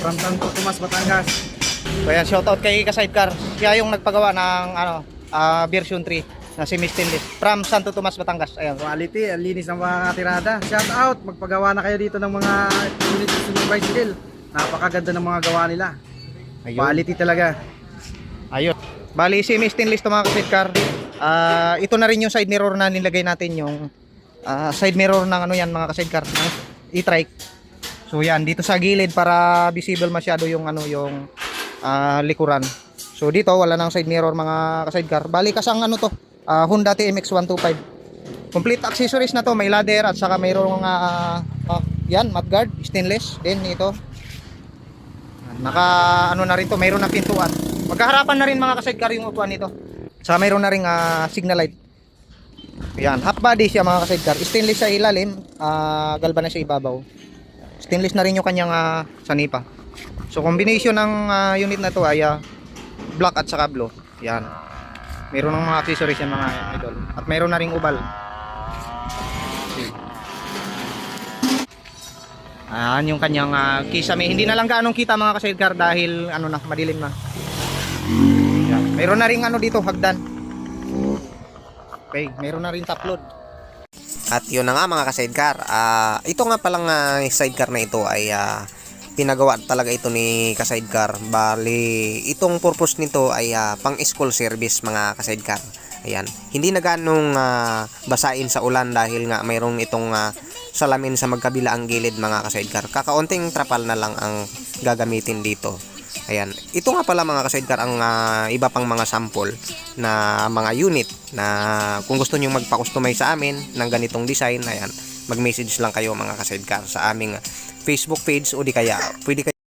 from Santo Tomas, Batangas. So ayan, shoutout kay Ka-Sidecar. Siya yung nagpagawa ng version 3 na semi-stainless from Santo Tomas, Batangas. Ayan. Quality, ang linis ng mga tirada. Shout out, magpagawa na kayo dito ng mga unit ng bicycle. Napakaganda ng mga gawa nila. Ayun. Quality talaga. Ayun. Bali, semi-stainless to mga Ka-Sidecar. Ito na rin yung side mirror na nilagay natin, yung side mirror ng ano yan mga Ka-Sidecar, ng e-trike. So yan, dito sa gilid para visible masyado yung ano, yung likuran. So dito wala nang side mirror mga Ka-Sidecar. Bali kasang ano to, Honda TMX 125. Complete accessories na to, may ladder at saka mayroong yan, mudguard, stainless. Then ito, naka ano na rin to, mayroon na pintuan. Magkaharapan na rin mga Ka-Sidecar yung upuan nito. Saka mayroon na ring signal light. Yan, half body siya mga Ka-Sidecar. Stainless sa ilalim, galvan na sa ibabaw. Stainless na rin yung kanyang sanipa. So combination ng unit na to ay black at saka blue. Yan. Mayroon ng mga accessories yan mga idol. At mayroon na ring ubal. Ayan yung kanyang kisame. Hindi na lang gaanong kita mga Ka-Sidecar dahil ano na, madilim na. Yan. Mayroon na ring ano dito, hagdan. Okay, mayroon na rin top load. At yun na nga mga ka-sidecar, ito nga palang sidecar na ito ay pinagawa talaga ito ni ka-sidecar. Bali, itong purpose nito ay pang school service mga ka-sidecar. Ayan, hindi na ganong basain sa ulan dahil nga mayroong itong salamin sa magkabila ang gilid mga ka-sidecar. Kakaunting trapal na lang ang gagamitin dito. Ayan, ito nga pala mga ka-sidecar ang iba pang mga sample na mga unit na kung gusto nyo magpa-customize sa amin ng ganitong design, ayan, mag-message lang kayo mga ka-sidecar sa aming Facebook page o di kaya pwede kayo